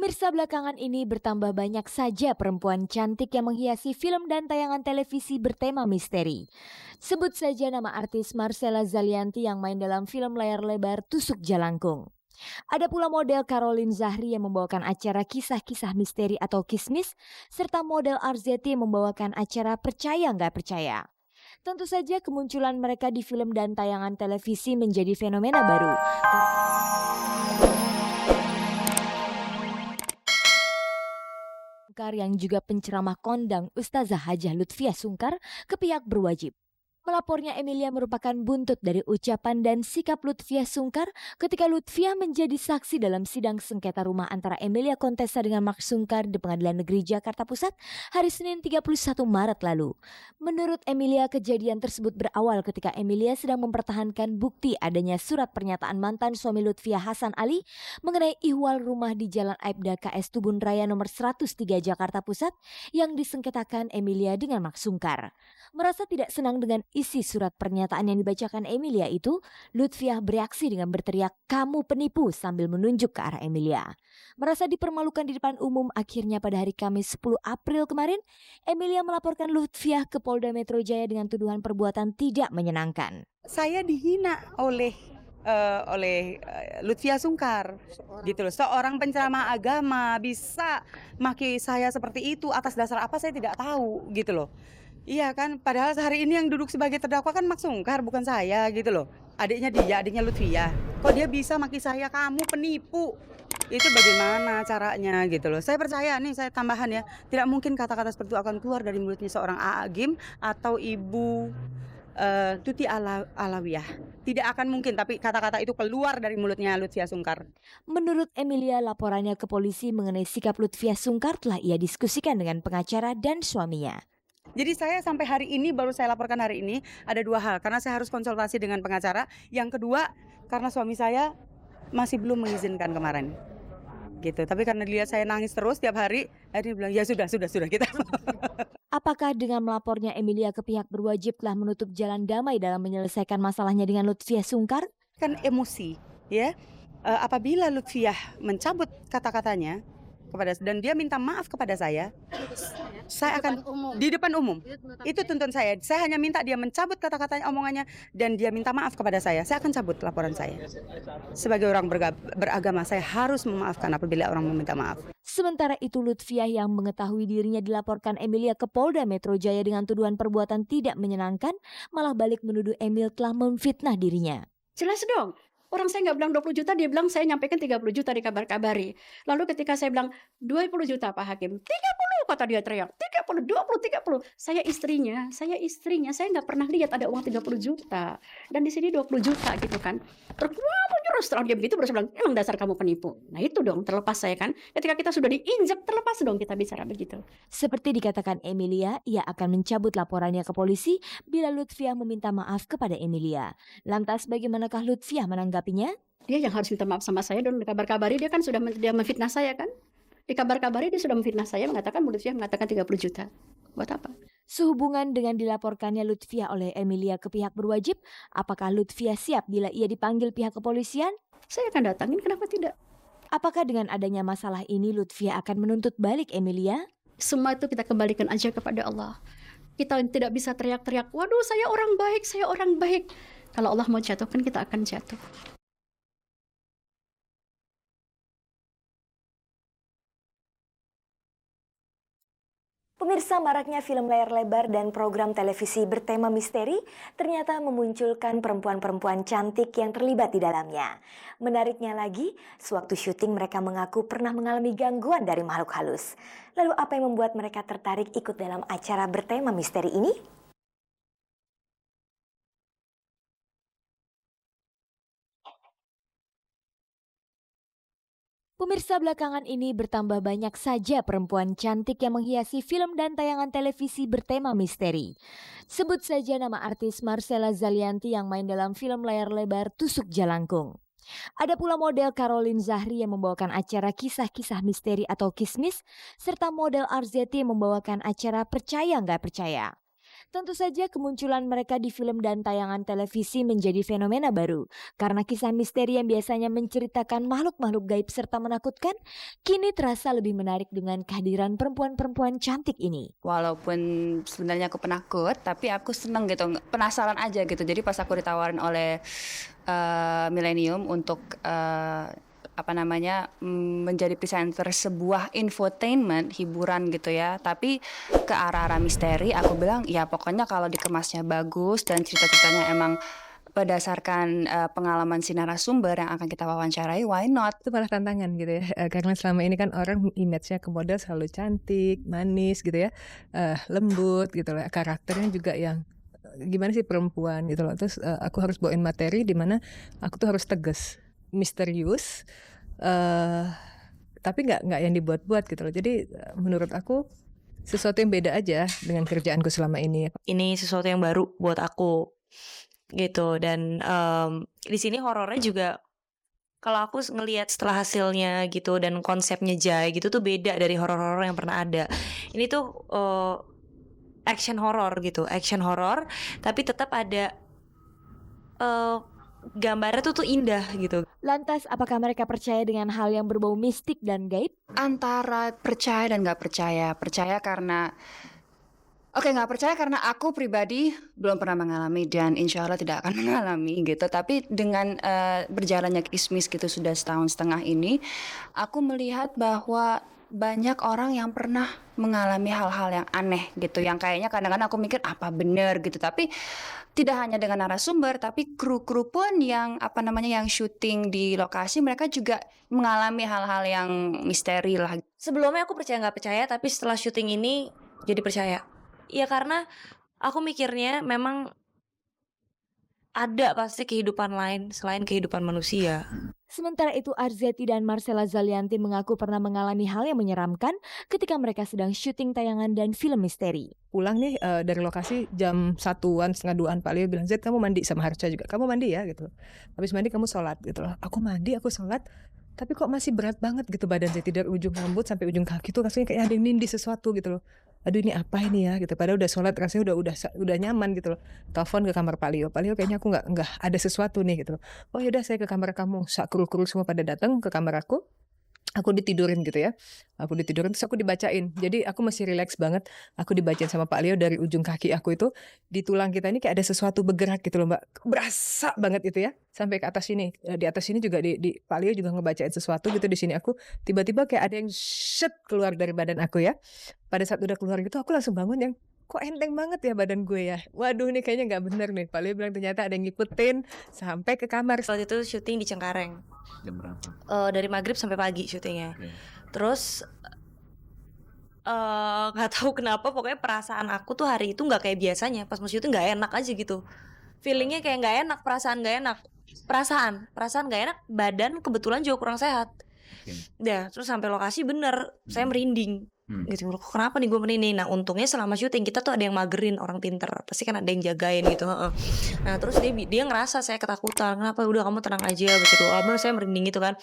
Pemirsa, belakangan ini bertambah banyak saja perempuan cantik yang menghiasi film dan tayangan televisi bertema misteri. Sebut saja nama artis Marcella Zalianty yang main dalam film layar lebar Tusuk Jalangkung. Ada pula model Caroline Zahri yang membawakan acara kisah-kisah misteri atau kismis, serta model Arzetti yang membawakan acara Percaya Nggak Percaya. Tentu saja kemunculan mereka di film dan tayangan televisi menjadi fenomena baru. Yang juga penceramah kondang Ustazah Hajah Lutfiah Sungkar ke pihak berwajib. Melapornya Emilia merupakan buntut dari ucapan dan sikap Lutfiah Sungkar ketika Lutfiah menjadi saksi dalam sidang sengketa rumah antara Emilia Contessa dengan Mark Sungkar di Pengadilan Negeri Jakarta Pusat hari Senin 31 Maret lalu. Menurut Emilia, kejadian tersebut berawal ketika Emilia sedang mempertahankan bukti adanya surat pernyataan mantan suami Lutfiah, Hasan Ali, mengenai ihwal rumah di Jalan Aibda KS Tubun Raya nomor 103 Jakarta Pusat yang disengketakan Emilia dengan Mark Sungkar. Merasa tidak senang dengan isi surat pernyataan yang dibacakan Emilia itu, Lutfiah bereaksi dengan berteriak, "Kamu penipu," sambil menunjuk ke arah Emilia. Merasa dipermalukan di depan umum, akhirnya pada hari Kamis 10 April kemarin, Emilia melaporkan Lutfiah ke Polda Metro Jaya dengan tuduhan perbuatan tidak menyenangkan. Saya dihina oleh Lutfiah Sungkar, gitu loh. Seorang penceramah agama bisa maki saya seperti itu atas dasar apa saya tidak tahu, gitu loh. Iya kan, padahal hari ini yang duduk sebagai terdakwa kan Mark Sungkar, bukan saya, gitu loh. Adiknya Lutfiah. Kok dia bisa maki saya, "Kamu penipu"? Itu bagaimana caranya, gitu loh. Saya percaya nih, saya tambahan ya, tidak mungkin kata-kata seperti itu akan keluar dari mulutnya seorang Agim atau Ibu Tuti Alawiyah. Tidak akan mungkin, tapi kata-kata itu keluar dari mulutnya Lutfiah Sungkar. Menurut Emilia, laporannya ke polisi mengenai sikap Lutfiah Sungkar telah ia diskusikan dengan pengacara dan suaminya. Jadi saya sampai hari ini, baru saya laporkan hari ini, ada dua hal. Karena saya harus konsultasi dengan pengacara. Yang kedua, karena suami saya masih belum mengizinkan kemarin. Gitu. Tapi karena dilihat saya nangis terus tiap hari, akhirnya bilang, "Ya sudah kita." Apakah dengan melapornya Emilia ke pihak berwajib telah menutup jalan damai dalam menyelesaikan masalahnya dengan Lutfiah Sungkar? Kan emosi, ya. Apabila Lutfiah mencabut kata-katanya dan dia minta maaf kepada saya akan di depan umum. Itu tuntun saya. Saya hanya minta dia mencabut kata-katanya, omongannya, dan dia minta maaf kepada saya akan cabut laporan saya. Sebagai orang beragama, saya harus memaafkan apabila orang meminta maaf. Sementara itu, Lutfiah yang mengetahui dirinya dilaporkan Emilia ke Polda Metro Jaya dengan tuduhan perbuatan tidak menyenangkan, malah balik menuduh Emil telah memfitnah dirinya. Jelas dong. Orang saya nggak bilang 20 juta, dia bilang saya nyampaikan 30 juta di kabar-kabari. Lalu ketika saya bilang 20 juta Pak Hakim, 30 kata dia teriak, 30, 20, 30. Saya istrinya, saya nggak pernah lihat ada uang 30 juta. Dan di sini 20 juta gitu kan. Terus setelah dia begitu baru saya bilang, emang dasar kamu penipu. Nah itu dong, terlepas saya kan. Ketika kita sudah diinjak, terlepas dong kita bicara begitu. Seperti dikatakan Emilia, ia akan mencabut laporannya ke polisi bila Lutfiah meminta maaf kepada Emilia. Lantas bagaimanakah Lutfiah menanggapinya? Dia yang harus minta maaf sama saya dong. Di kabar-kabari dia kan dia memfitnah saya kan. Di kabar-kabari dia sudah memfitnah saya, Lutfiah mengatakan 30 juta. Buat apa? Sehubungan dengan dilaporkannya Lutfiah oleh Emilia ke pihak berwajib, apakah Lutfiah siap bila ia dipanggil pihak kepolisian? Saya akan datangin, kenapa tidak? Apakah dengan adanya masalah ini Lutfiah akan menuntut balik Emilia? Semua itu kita kembalikan aja kepada Allah. Kita tidak bisa teriak-teriak, "Waduh, saya orang baik." Kalau Allah mau jatuhkan, kita akan jatuh. Pemirsa, maraknya film layar lebar dan program televisi bertema misteri ternyata memunculkan perempuan-perempuan cantik yang terlibat di dalamnya. Menariknya lagi, sewaktu syuting mereka mengaku pernah mengalami gangguan dari makhluk halus. Lalu apa yang membuat mereka tertarik ikut dalam acara bertema misteri ini? Pemirsa, belakangan ini bertambah banyak saja perempuan cantik yang menghiasi film dan tayangan televisi bertema misteri. Sebut saja nama artis Marcella Zalianty yang main dalam film layar lebar Tusuk Jalangkung. Ada pula model Caroline Zahri yang membawakan acara kisah-kisah misteri atau kismis, serta model Arzetti yang membawakan acara Percaya Nggak Percaya. Tentu saja kemunculan mereka di film dan tayangan televisi menjadi fenomena baru. Karena kisah misteri yang biasanya menceritakan makhluk-makhluk gaib serta menakutkan, kini terasa lebih menarik dengan kehadiran perempuan-perempuan cantik ini. Walaupun sebenarnya aku penakut, tapi aku seneng gitu, penasaran aja gitu. Jadi pas aku ditawarin oleh Millennium untuk menjadi presenter sebuah infotainment, hiburan gitu ya, tapi ke arah-arah misteri, aku bilang ya pokoknya kalau dikemasnya bagus dan cerita-ceritanya emang berdasarkan pengalaman si narasumber yang akan kita wawancarai, why not? Itu malah tantangan gitu ya, karena selama ini kan orang image-nya ke model selalu cantik, manis gitu ya, lembut gitu lah, karakternya juga yang gimana sih perempuan gitu loh. Terus aku harus bawain materi di mana aku tuh harus tegas, misterius, tapi nggak yang dibuat-buat gitu loh. Jadi menurut aku sesuatu yang beda aja dengan kerjaanku selama ini. Ini sesuatu yang baru buat aku gitu. Dan di sini horornya juga, kalau aku ngelihat setelah hasilnya gitu dan konsepnya Jai gitu tuh beda dari horor-horor yang pernah ada. Ini tuh action horror gitu, action horror, tapi tetap ada gambarnya tuh indah gitu. Lantas, apakah mereka percaya dengan hal yang berbau mistik dan gaib? Antara percaya dan nggak percaya. Percaya karena nggak percaya karena aku pribadi belum pernah mengalami dan insya Allah tidak akan mengalami gitu. Tapi dengan berjalannya Kismis gitu sudah 1,5 tahun ini, aku melihat bahwa banyak orang yang pernah mengalami hal-hal yang aneh gitu, yang kayaknya kadang-kadang aku mikir apa bener gitu. Tapi tidak hanya dengan narasumber, tapi kru-kru pun yang yang syuting di lokasi, mereka juga mengalami hal-hal yang misteri lah. Sebelumnya aku percaya nggak percaya, tapi setelah syuting ini jadi percaya. Ya karena aku mikirnya memang ada pasti kehidupan lain selain kehidupan manusia. Sementara itu, Arzetti dan Marcella Zalianty mengaku pernah mengalami hal yang menyeramkan ketika mereka sedang syuting tayangan dan film misteri. Pulang nih dari lokasi jam 1-an, setengah 2-an, Pak Leo bilang, Z kamu mandi, sama Harca juga, kamu mandi ya gitu. Habis mandi kamu sholat gitu loh. Aku mandi, aku sholat, tapi kok masih berat banget gitu badan saya, dari ujung rambut sampai ujung kaki tuh rasanya kayak ada yang nindih sesuatu gitu loh. Aduh ini apa ini ya gitu. Padahal udah sholat rasanya udah nyaman gitu loh. Telepon ke kamar Pak Leo kayaknya aku nggak ada sesuatu nih gitu loh. Oh yaudah saya ke kamar kamu. Kru-kru semua pada datang ke kamar aku. Aku ditidurin gitu ya. Aku ditidurin terus aku dibacain. Jadi aku masih relax banget. Aku dibacain sama Pak Leo dari ujung kaki aku itu. Di tulang kita ini kayak ada sesuatu bergerak gitu loh Mbak. Berasa banget itu ya. Sampai ke atas sini. Di atas sini juga di Pak Leo juga ngebacain sesuatu gitu di sini aku. Tiba-tiba kayak ada yang keluar dari badan aku ya. Pada saat udah keluar gitu aku langsung bangun yang kok enteng banget ya badan gue ya. Waduh ini kayaknya gak bener nih. Pak Leo bilang ternyata ada yang ngikutin sampai ke kamar. Waktu itu syuting di Cengkareng. Jam berapa? Dari maghrib sampai pagi syutingnya. Okay. Terus nggak tahu kenapa pokoknya perasaan aku tuh hari itu nggak kayak biasanya. Pas mau syuting nggak enak aja gitu. Feelingnya kayak nggak enak, perasaan nggak enak. Perasaan nggak enak. Badan kebetulan juga kurang sehat. Okay. Ya terus sampai lokasi bener saya merinding. Gitu, kenapa nih gue merinding? Nah untungnya selama syuting kita tuh ada yang magerin, orang pinter, pasti kan ada yang jagain gitu. Nah terus dia ngerasa saya ketakutan. Kenapa? Udah kamu tenang aja, baca doa. Bener saya merinding gitu kan.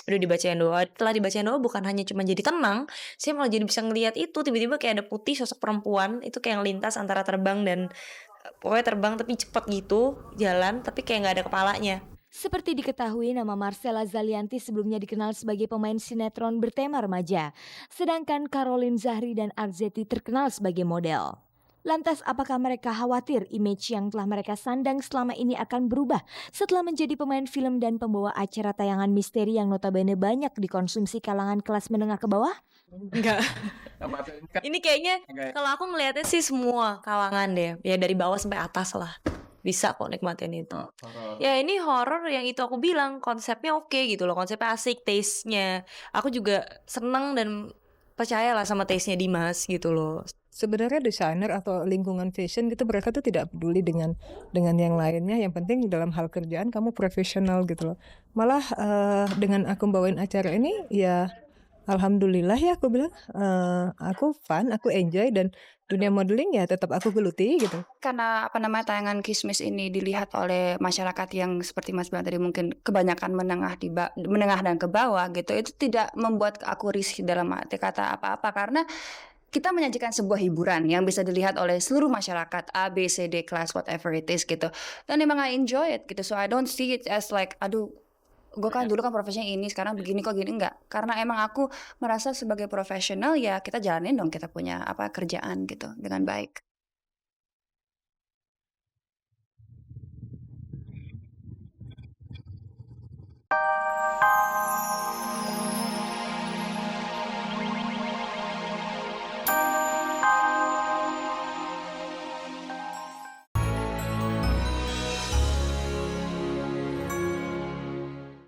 Udah dibacain doa. Setelah dibacain doa bukan hanya cuma jadi tenang, saya malah jadi bisa ngelihat itu tiba-tiba kayak ada putih sosok perempuan itu kayak yang lintas antara terbang dan pokoknya terbang tapi cepet gitu jalan tapi kayak nggak ada kepalanya. Seperti diketahui, nama Marcella Zalianty sebelumnya dikenal sebagai pemain sinetron bertema remaja, sedangkan Caroline Zahri dan Arzetti terkenal sebagai model. Lantas, apakah mereka khawatir image yang telah mereka sandang selama ini akan berubah setelah menjadi pemain film dan pembawa acara tayangan misteri yang notabene banyak dikonsumsi kalangan kelas menengah ke bawah? Enggak. Ini kayaknya kalau aku ngelihatnya sih semua kalangan deh, ya dari bawah sampai atas lah. Bisa kok nikmatin itu. Ya ini horor yang itu aku bilang konsepnya oke gitu loh, konsepnya asik, taste-nya. Aku juga seneng dan percayalah sama taste-nya Dimas gitu loh. Sebenarnya desainer atau lingkungan fashion gitu mereka tuh tidak peduli dengan yang lainnya. Yang penting dalam hal kerjaan kamu profesional gitu loh. Malah dengan aku bawain acara ini ya alhamdulillah ya aku bilang aku fun, aku enjoy dan dunia modeling ya tetap aku geluti gitu. Karena tayangan Kismis ini dilihat oleh masyarakat yang seperti Mas bilang tadi mungkin kebanyakan menengah dan ke bawah gitu, itu tidak membuat aku risih dalam arti kata apa-apa karena kita menyajikan sebuah hiburan yang bisa dilihat oleh seluruh masyarakat A, B, C, D, class, whatever it is gitu. Dan emang I enjoy it gitu. So I don't see it as like, aduh, gue kan dulu kan profesinya ini, sekarang begini kok gini. Enggak. Karena emang aku merasa sebagai profesional ya kita jalanin dong kita punya kerjaan gitu dengan baik.